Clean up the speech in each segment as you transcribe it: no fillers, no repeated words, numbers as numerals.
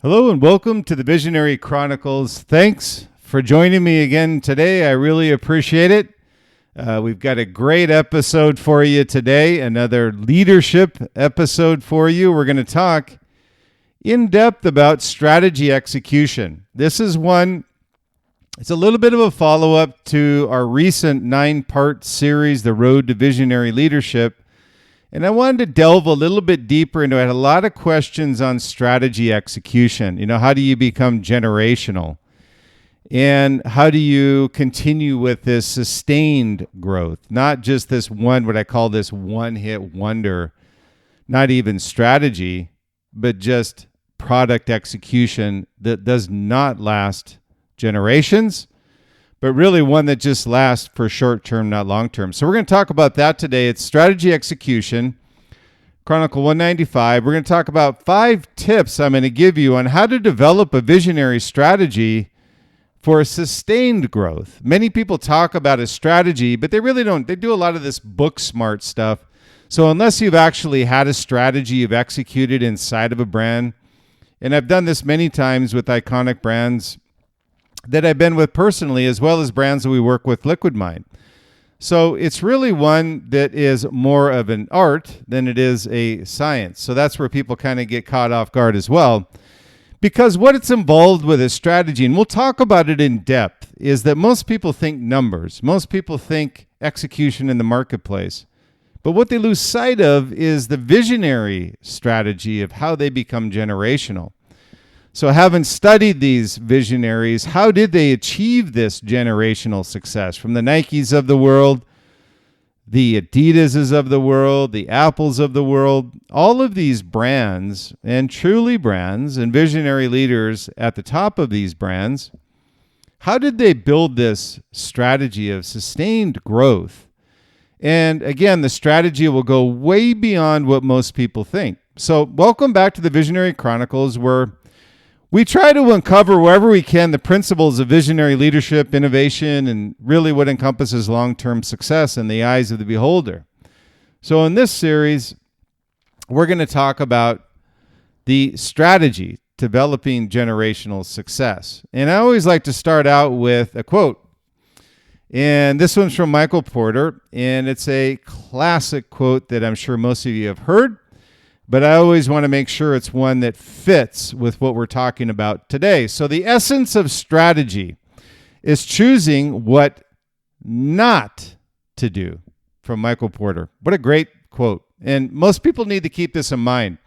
Hello and welcome to the Visionary Chronicles. Thanks for joining me again today. I really appreciate it. We've got a great episode for you today, another leadership episode for you. We're going to talk in depth about strategy execution. This is one, it's a little bit of a follow-up to our recent 9-part series, The Road to Visionary Leadership. And I wanted to delve a little bit deeper into it. I had a lot of questions on strategy execution. How do you become generational? And how do you continue with this sustained growth? Not just this one, what I call this one-hit wonder, not even strategy, but just product execution that does not last generations, but really one that just lasts for short term, not long term. So we're going to talk about that today. It's strategy execution, Chronicle 195. We're going to talk about 5 tips I'm going to give you on how to develop a visionary strategy for sustained growth. Many people talk about a strategy, but they really don't. They do a lot of this book smart stuff. So unless you've actually had a strategy you've executed inside of a brand, and I've done this many times with iconic brands that I've been with personally, as well as brands that we work with, Liquid Mind. So it's really one that is more of an art than it is a science. So that's where people kind of get caught off guard as well. Because what it's involved with is strategy, and we'll talk about it in depth, is that most people think numbers. Most people think execution in the marketplace. But what they lose sight of is the visionary strategy of how they become generational. So having studied these visionaries, how did they achieve this generational success? From the Nikes of the world, the Adidases of the world, the Apples of the world, all of these brands, and truly brands, and visionary leaders at the top of these brands, how did they build this strategy of sustained growth? And again, the strategy will go way beyond what most people think. So welcome back to the Visionary Chronicles, where we try to uncover wherever we can the principles of visionary leadership, innovation, and really what encompasses long-term success in the eyes of the beholder. So in this series, we're going to talk about the strategy developing generational success. And I always like to start out with a quote. And this one's from Michael Porter, and it's a classic quote that I'm sure most of you have heard. But I always want to make sure it's one that fits with what we're talking about today. So the essence of strategy is choosing what not to do, from Michael Porter. What a great quote. And most people need to keep this in mind.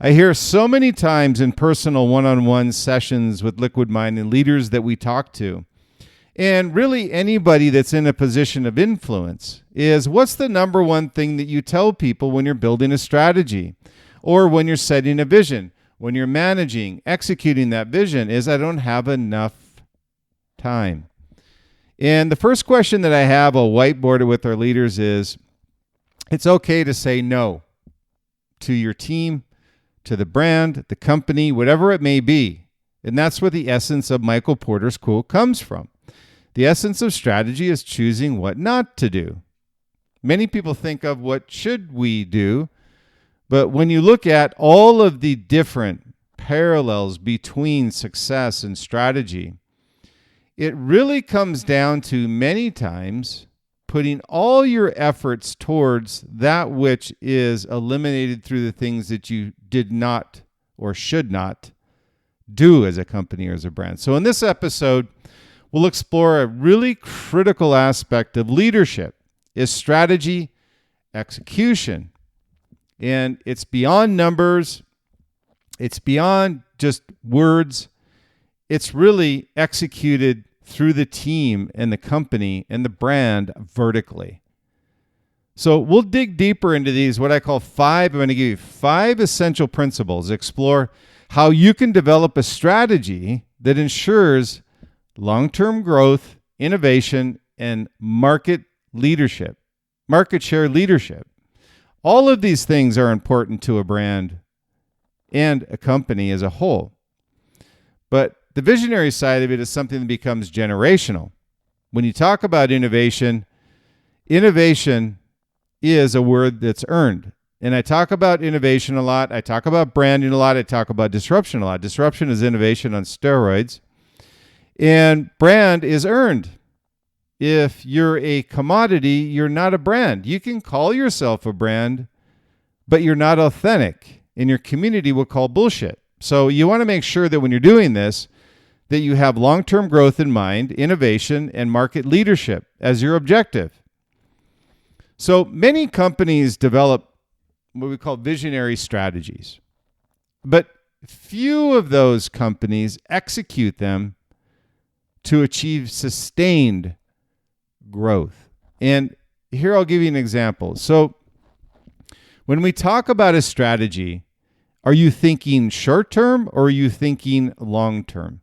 I hear so many times in personal one-on-one sessions with Liquid Mind and leaders that we talk to, and really anybody that's in a position of influence, is what's the number one thing that you tell people when you're building a strategy or when you're setting a vision, when you're managing, executing that vision, is I don't have enough time. And the first question that I have, I'll whiteboard it with our leaders, is it's okay to say no to your team, to the brand, the company, whatever it may be. And that's where the essence of Michael Porter's quote comes from. The essence of strategy is choosing what not to do. Many people think of what should we do, but when you look at all of the different parallels between success and strategy, it really comes down to many times putting all your efforts towards that which is eliminated through the things that you did not or should not do as a company or as a brand. So in this episode, we'll explore a really critical aspect of leadership is strategy execution. And it's beyond numbers. It's beyond just words. It's really executed through the team and the company and the brand vertically. So we'll dig deeper into these, what I call 5. I'm going to give you 5 essential principles. Explore how you can develop a strategy that ensures long-term growth, innovation, and market leadership, market share leadership. All of these things are important to a brand and a company as a whole. But the visionary side of it is something that becomes generational. When you talk about innovation, innovation is a word that's earned. And I talk about innovation a lot. I talk about branding a lot. I talk about disruption a lot. Disruption is innovation on steroids. And brand is earned. If you're a commodity, you're not a brand. You can call yourself a brand, but you're not authentic. And your community will call bullshit. So you want to make sure that when you're doing this, that you have long-term growth in mind, innovation, and market leadership as your objective. So many companies develop what we call visionary strategies, but few of those companies execute them to achieve sustained growth. And here I'll give you an example. So when we talk about a strategy, are you thinking short-term or are you thinking long-term?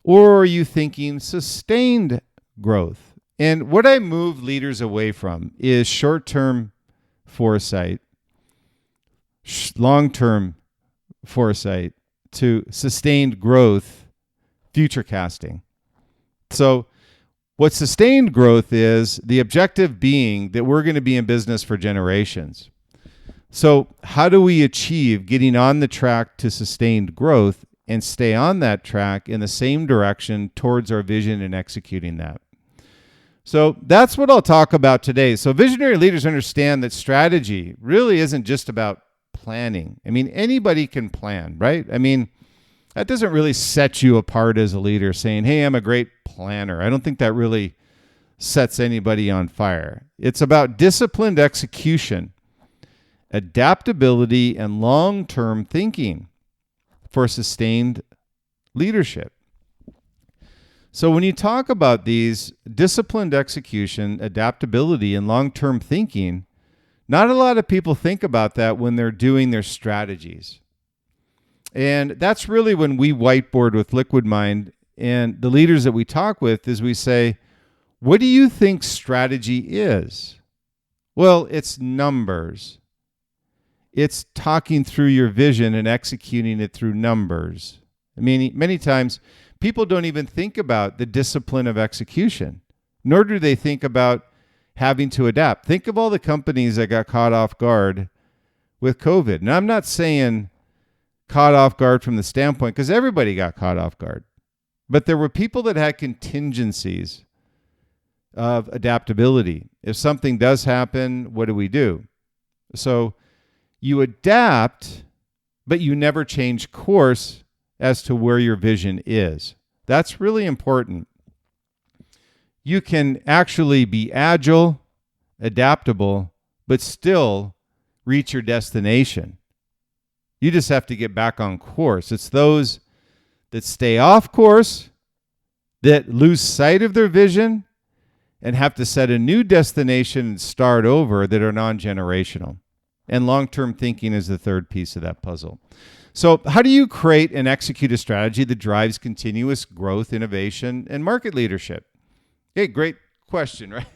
Or are you thinking sustained growth? And what I move leaders away from is short-term foresight, long-term foresight, to sustained growth, future casting. So what sustained growth is, the objective being that we're going to be in business for generations. So how do we achieve getting on the track to sustained growth and stay on that track in the same direction towards our vision and executing that? So that's what I'll talk about today. So visionary leaders understand that strategy really isn't just about planning. I mean, anybody can plan, right? I mean, that doesn't really set you apart as a leader saying, hey, I'm a great planner. I don't think that really sets anybody on fire. It's about disciplined execution, adaptability, and long-term thinking for sustained leadership. So when you talk about these, disciplined execution, adaptability, and long-term thinking, not a lot of people think about that when they're doing their strategies. And that's really when we whiteboard with Liquid Mind and the leaders that we talk with is we say, what do you think strategy is? Well, it's numbers. It's talking through your vision and executing it through numbers. I mean, many times people don't even think about the discipline of execution, nor do they think about having to adapt. Think of all the companies that got caught off guard with COVID. And I'm not saying caught off guard from the standpoint, because everybody got caught off guard. But there were people that had contingencies of adaptability. If something does happen, what do we do? So you adapt, but you never change course as to where your vision is. That's really important. You can actually be agile, adaptable, but still reach your destination. You just have to get back on course. It's those that stay off course, that lose sight of their vision, and have to set a new destination and start over that are non-generational. And long-term thinking is the third piece of that puzzle. So how do you create and execute a strategy that drives continuous growth, innovation, and market leadership? Hey, great question, right?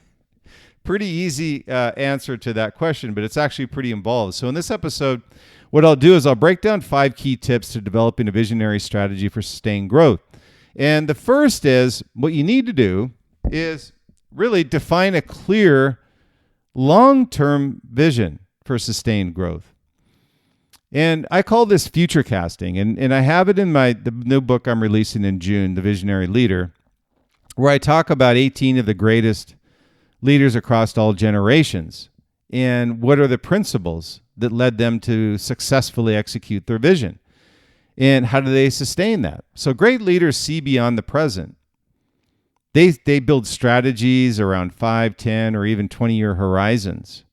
Pretty easy answer to that question, but it's actually pretty involved. So in this episode, what I'll do is I'll break down 5 key tips to developing a visionary strategy for sustained growth. And the first is, what you need to do is really define a clear long-term vision for sustained growth. And I call this future casting. And I have it in the new book I'm releasing in June, The Visionary Leader, where I talk about 18 of the greatest leaders across all generations and what are the principles that led them to successfully execute their vision and how do they sustain that. So great leaders see beyond the present. They build strategies around 5, 10, or even 20-year horizons.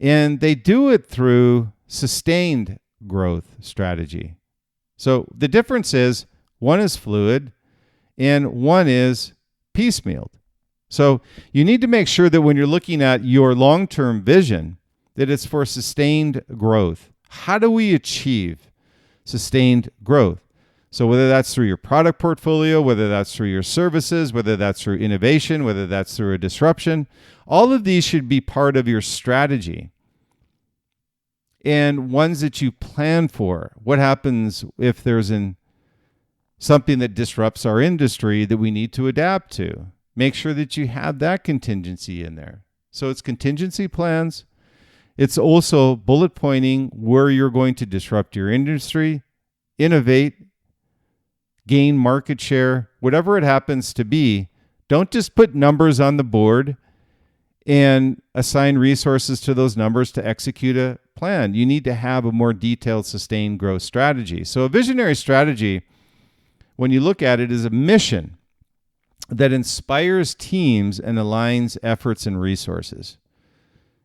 And they do it through sustained growth strategy. So the difference is one is fluid and one is piecemealed. So you need to make sure that when you're looking at your long-term vision, that it's for sustained growth. How do we achieve sustained growth? So whether that's through your product portfolio, whether that's through your services, whether that's through innovation, whether that's through a disruption, all of these should be part of your strategy and ones that you plan for. What happens if there's something that disrupts our industry that we need to adapt to? Make sure that you have that contingency in there. So it's contingency plans, It's also bullet pointing where you're going to disrupt your industry, innovate, gain market share, whatever it happens to be. Don't just put numbers on the board and assign resources to those numbers to execute a plan. You need to have a more detailed, sustained growth strategy. So a visionary strategy, when you look at it, is a mission that inspires teams and aligns efforts and resources.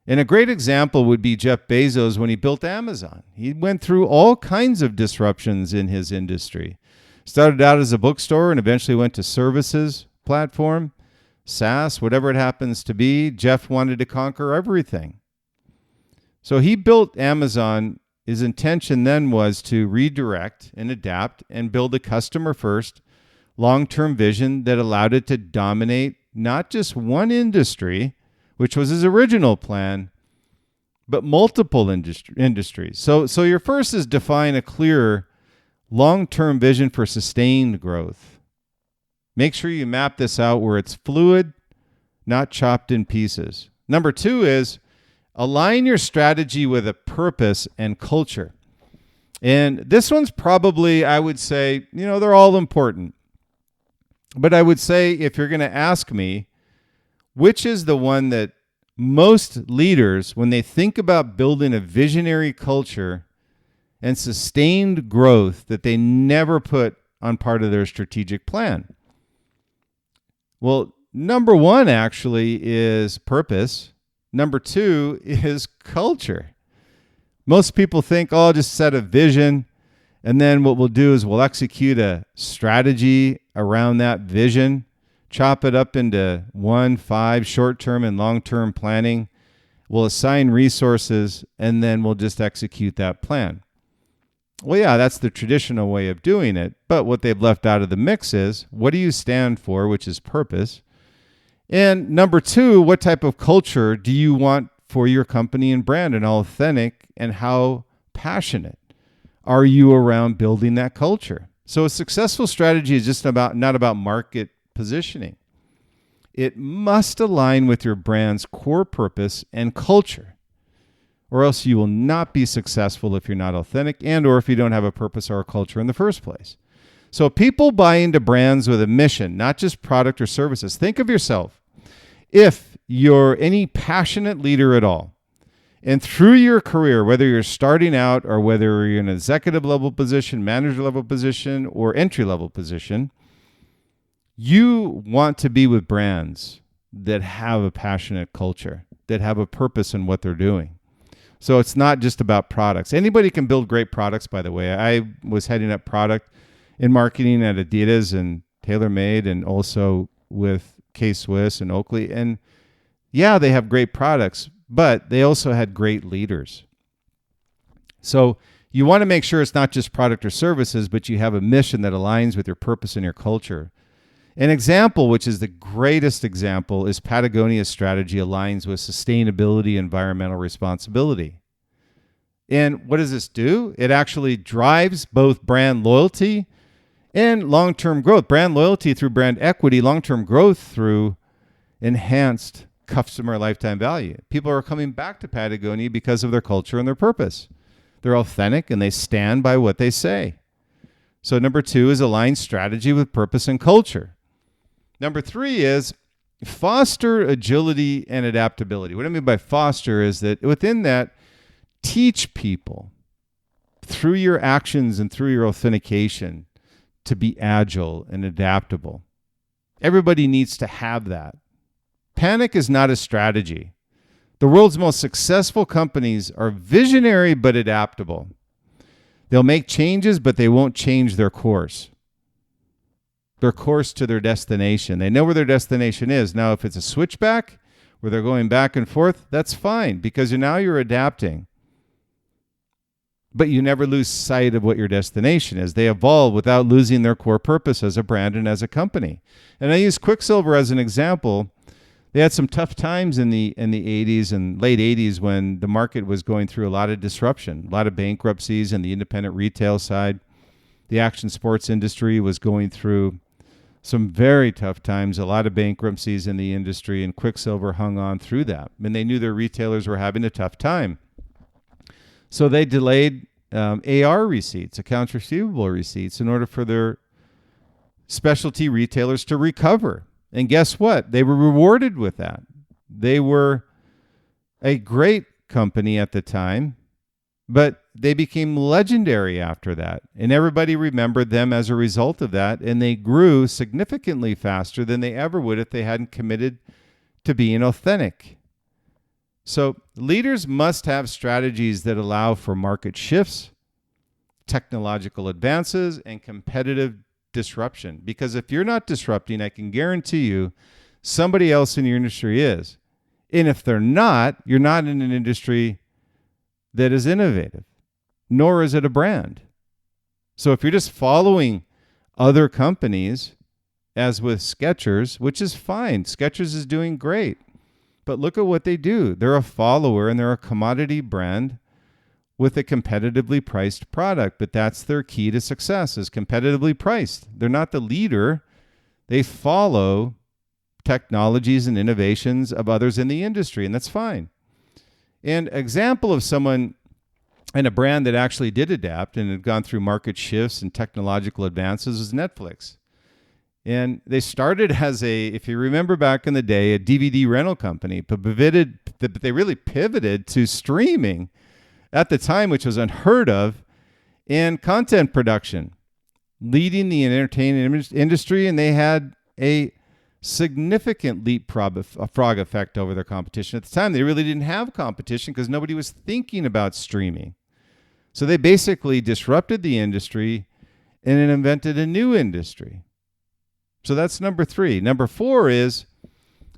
And a great example would be Jeff Bezos when he built Amazon. He went through all kinds of disruptions in his industry. Started out as a bookstore and eventually went to services platform, SaaS, whatever it happens to be. Jeff wanted to conquer everything. So he built Amazon. His intention then was to redirect and adapt and build a customer-first, long-term vision that allowed it to dominate not just one industry, which was his original plan, but multiple industries. So your first is define a clear long-term vision for sustained growth. Make sure you map this out where it's fluid, not chopped in pieces. Number 2 is align your strategy with a purpose and culture. And this one's probably, I would say, they're all important. But I would say if you're going to ask me, which is the one that most leaders, when they think about building a visionary culture and sustained growth, that they never put on part of their strategic plan? Well, number 1 actually is purpose. Number 2 is culture. Most people think, I'll just set a vision, and then what we'll do is we'll execute a strategy around that vision, chop it up into 1, 5 short-term and long-term planning. We'll assign resources, and then we'll just execute that plan. Well, yeah, that's the traditional way of doing it. But what they've left out of the mix is, what do you stand for, which is purpose? And number 2, what type of culture do you want for your company and brand, and how authentic and how passionate are you around building that culture? So a successful strategy is just not about market positioning. It must align with your brand's core purpose and culture, or else you will not be successful if you're not authentic and or if you don't have a purpose or a culture in the first place. So people buy into brands with a mission, not just product or services. Think of yourself. If you're any passionate leader at all, and through your career, whether you're starting out or whether you're in an executive level position, manager level position, or entry level position, you want to be with brands that have a passionate culture, that have a purpose in what they're doing. So it's not just about products. Anybody can build great products, by the way. I was heading up product in marketing at Adidas and TaylorMade, and also with K-Swiss and Oakley. And yeah, they have great products, but they also had great leaders. So you want to make sure it's not just product or services, but you have a mission that aligns with your purpose and your culture. An example, which is the greatest example, is Patagonia's strategy aligns with sustainability, environmental responsibility. And what does this do? It actually drives both brand loyalty and long-term growth. Brand loyalty through brand equity, long-term growth through enhanced customer lifetime value. People are coming back to Patagonia because of their culture and their purpose. They're authentic and they stand by what they say. So number 2 is align strategy with purpose and culture. Number 3 is foster agility and adaptability. What I mean by foster is that within that, teach people through your actions and through your authentication to be agile and adaptable. Everybody needs to have that. Panic is not a strategy. The world's most successful companies are visionary but adaptable. They'll make changes, but they won't change their course. Their course to their destination. They know where their destination is. Now, if it's a switchback where they're going back and forth, that's fine because now you're adapting. But you never lose sight of what your destination is. They evolve without losing their core purpose as a brand and as a company. And I use Quicksilver as an example. They had some tough times in the 80s and late 80s when the market was going through a lot of disruption, a lot of bankruptcies in the independent retail side. The action sports industry was going through some very tough times, a lot of bankruptcies in the industry, and Quicksilver hung on through that. And they knew their retailers were having a tough time. So they delayed AR receipts, accounts receivable receipts, in order for their specialty retailers to recover. And guess what? They were rewarded with that. They were a great company at the time, but they became legendary after that. And everybody remembered them as a result of that. And they grew significantly faster than they ever would if they hadn't committed to being authentic. So leaders must have strategies that allow for market shifts, technological advances, and competitive disruption. Because if you're not disrupting, I can guarantee you somebody else in your industry is. And if they're not, you're not in an industry that is innovative, nor is it a brand. So if you're just following other companies, as with Skechers, which is fine, Skechers is doing great, but look at what they do. They're a follower and they're a commodity brand with a competitively priced product, but that's their key to success, is competitively priced. They're not the leader. They follow technologies and innovations of others in the industry, and that's fine. An example of someone and a brand that actually did adapt and had gone through market shifts and technological advances is Netflix. And they started as if you remember back in the day, a DVD rental company, but they really pivoted to streaming at the time, which was unheard of, and content production, leading the entertainment industry, and they had a significant leapfrog effect over their competition. At the time, they really didn't have competition because nobody was thinking about streaming. So they basically disrupted the industry and then invented a new industry. So that's number 3. Number 4 is,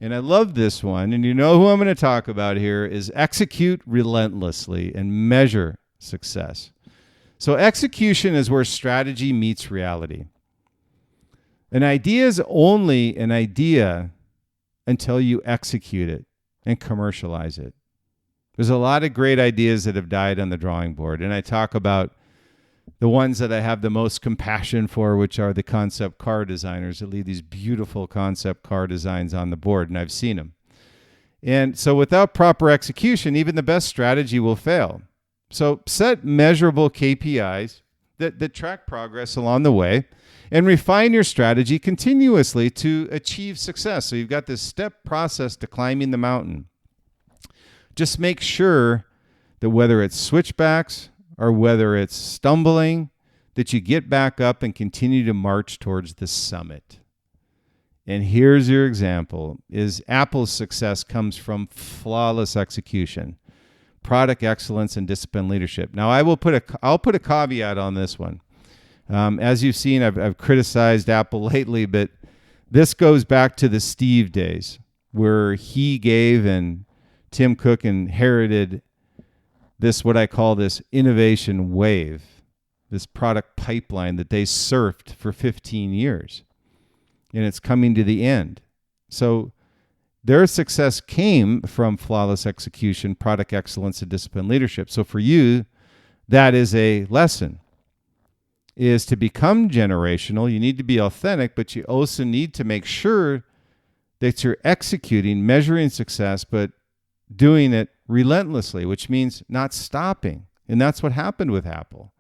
and I love this one, and you know who I'm going to talk about here, is execute relentlessly and measure success. So execution is where strategy meets reality. An idea is only an idea until you execute it and commercialize it. There's a lot of great ideas that have died on the drawing board, and I talk about the ones that I have the most compassion for, which are the concept car designers that leave these beautiful concept car designs on the board, and I've seen them. And so without proper execution, even the best strategy will fail. So set measurable KPIs that track progress along the way, and refine your strategy continuously to achieve success. So you've got this step process to climbing the mountain. Just make sure that whether it's switchbacks or whether it's stumbling, that you get back up and continue to march towards the summit. And here's your example, is Apple's success comes from flawless execution, product excellence, and disciplined leadership. Now, I'll put a caveat on this one. As you've seen, I've criticized Apple lately, but this goes back to the Steve days where he gave and Tim Cook inherited this, what I call this innovation wave, this product pipeline that they surfed for 15 years. And it's coming to the end. So their success came from flawless execution, product excellence, and disciplined leadership. So for you, that is a lesson, is to become generational. You need to be authentic, but you also need to make sure that you're executing, measuring success, but doing it relentlessly, which means not stopping. And that's what happened with Apple.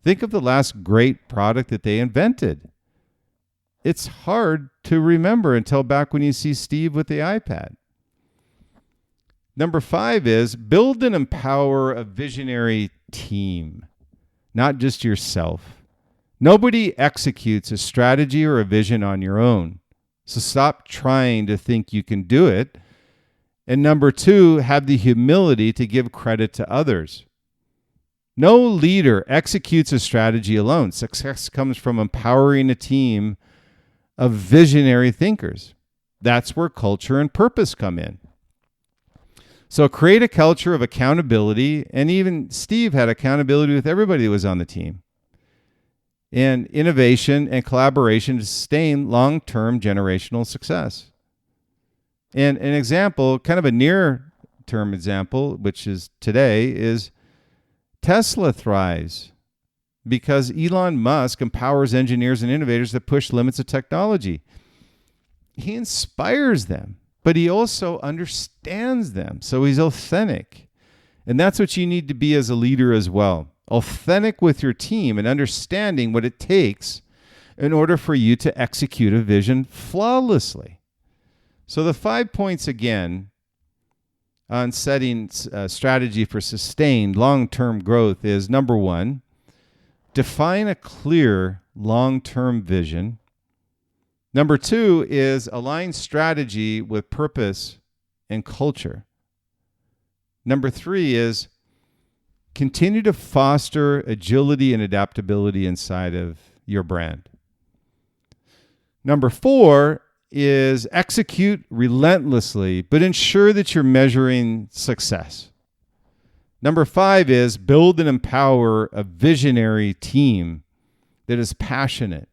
Think of the last great product that they invented. It's hard to remember until back when you see Steve with the iPad. Number 5 is build and empower a visionary team, not just yourself. Nobody executes a strategy or a vision on your own. So stop trying to think you can do it. And number 2, have the humility to give credit to others. No leader executes a strategy alone. Success comes from empowering a team of visionary thinkers. That's where culture and purpose come in. So create a culture of accountability, and even Steve had accountability with everybody that was on the team. And innovation and collaboration to sustain long-term generational success. And an example, kind of a near-term example, which is today, is Tesla thrives because Elon Musk empowers engineers and innovators to push limits of technology. He inspires them, but he also understands them. So he's authentic. And that's what you need to be as a leader as well. Authentic with your team and understanding what it takes in order for you to execute a vision flawlessly. So the 5 points again on setting a strategy for sustained long-term growth is: number 1, define a clear long-term vision. Number 2 is align strategy with purpose and culture. Number 3 is continue to foster agility and adaptability inside of your brand. Number 4 is execute relentlessly, but ensure that you're measuring success. Number 5 is build and empower a visionary team that is passionate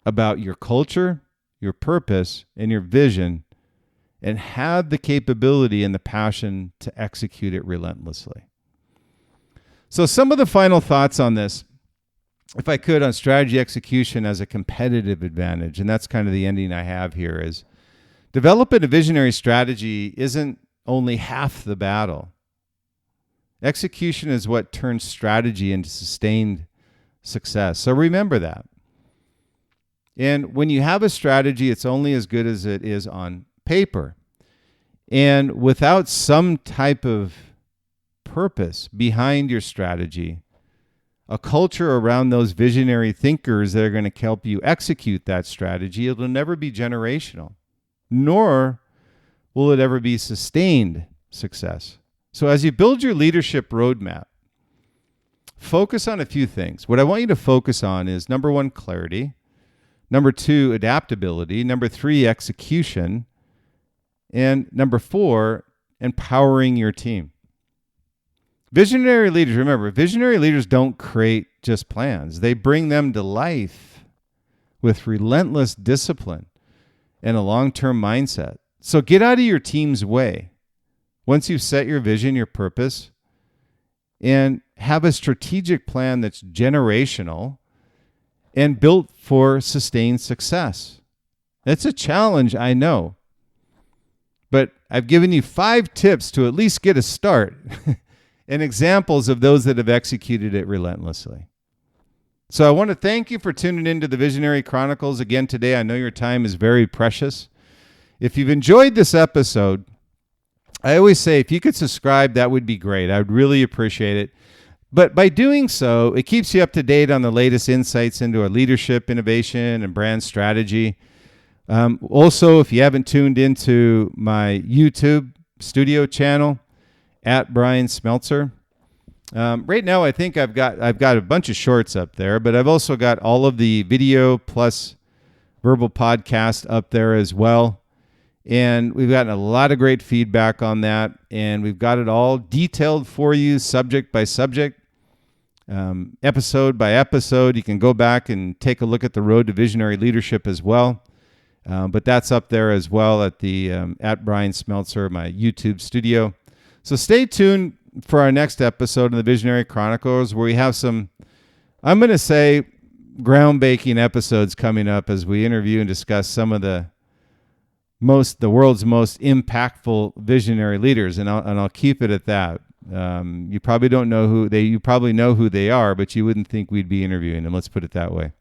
about your culture, your purpose, and your vision, and have the capability and the passion to execute it relentlessly. So some of the final thoughts on this, if I could, on strategy execution as a competitive advantage, and that's kind of the ending I have here, is developing a visionary strategy isn't only half the battle. Execution is what turns strategy into sustained success. So remember that. And when you have a strategy, it's only as good as it is on paper. And without some type of purpose behind your strategy, a culture around those visionary thinkers that are going to help you execute that strategy, it'll never be generational, nor will it ever be sustained success. So as you build your leadership roadmap, focus on a few things. What I want you to focus on is, number 1, clarity. Number 2, adaptability. Number 3, execution. And number 4, empowering your team. Visionary leaders, remember, visionary leaders don't create just plans. They bring them to life with relentless discipline and a long-term mindset. So get out of your team's way. Once you've set your vision, your purpose, and have a strategic plan that's generational and built for sustained success. It's a challenge, I know. But I've given you 5 tips to at least get a start and examples of those that have executed it relentlessly. So I want to thank you for tuning into the Visionary Chronicles again today. I know your time is very precious. If you've enjoyed this episode, I always say if you could subscribe, that would be great. I would really appreciate it. But by doing so, it keeps you up to date on the latest insights into our leadership, innovation, and brand strategy. Also, if you haven't tuned into my YouTube studio channel, at Brian Smeltzer. Right now, I think I've got a bunch of shorts up there, but I've also got all of the video plus verbal podcast up there as well. And we've gotten a lot of great feedback on that, and we've got it all detailed for you, subject by subject, episode by episode. You can go back and take a look at the road to visionary leadership as well. But that's up there as well at the at Brian Smeltzer, my YouTube studio. So stay tuned for our next episode of the Visionary Chronicles, where we have some, I'm going to say, groundbreaking episodes coming up as we interview and discuss some of the world's most impactful visionary leaders, and I'll keep it at that. You probably don't know you probably know who they are, but you wouldn't think we'd be interviewing them. Let's put it that way.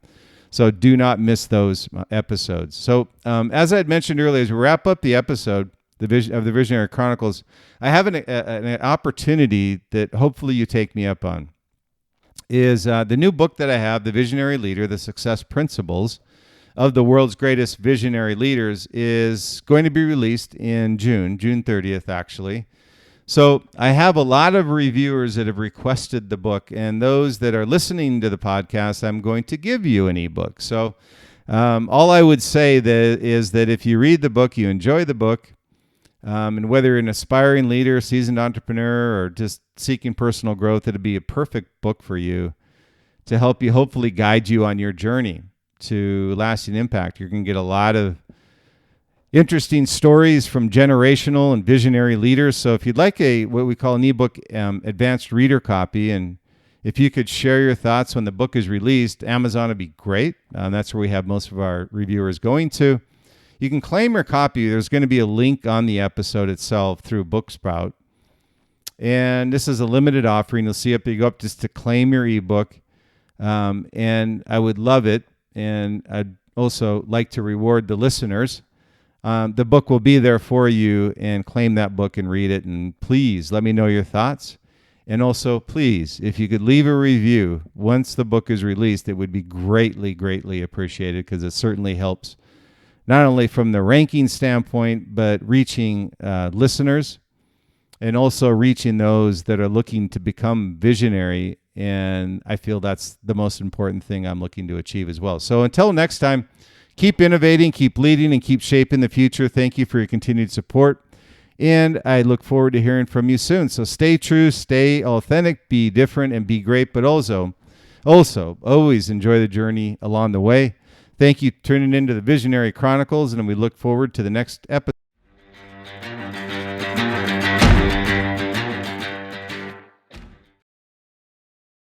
So do not miss those episodes. So as I had mentioned earlier, as we wrap up the episode of the Visionary Chronicles, I have an opportunity that hopefully you take me up on. Is the new book that I have, The Visionary Leader, The Success Principles of the World's Greatest Visionary Leaders, is going to be released in June 30th, actually. So I have a lot of reviewers that have requested the book, and those that are listening to the podcast, I'm going to give you an ebook. So all I would say is that if you read the book, you enjoy the book, and whether you're an aspiring leader, seasoned entrepreneur, or just seeking personal growth, it'd be a perfect book for you to help you, hopefully guide you on your journey to lasting impact. You're going to get a lot of interesting stories from generational and visionary leaders. So if you'd like what we call an ebook advanced reader copy, and if you could share your thoughts when the book is released, Amazon would be great. That's where we have most of our reviewers going to. You can claim your copy. There's going to be a link on the episode itself through Booksprout. And this is a limited offering. You'll see up there, you go up just to claim your ebook. And I would love it. And I'd also like to reward the listeners. The book will be there for you, and claim that book and read it. And please let me know your thoughts. And also, please, if you could leave a review once the book is released, it would be greatly, greatly appreciated, because it certainly helps not only from the ranking standpoint, but reaching listeners, and also reaching those that are looking to become visionary. And I feel that's the most important thing I'm looking to achieve as well. So until next time, keep innovating, keep leading, and keep shaping the future. Thank you for your continued support. And I look forward to hearing from you soon. So stay true, stay authentic, be different, and be great, but also always enjoy the journey along the way. Thank you for tuning into the Visionary Chronicles, and we look forward to the next episode.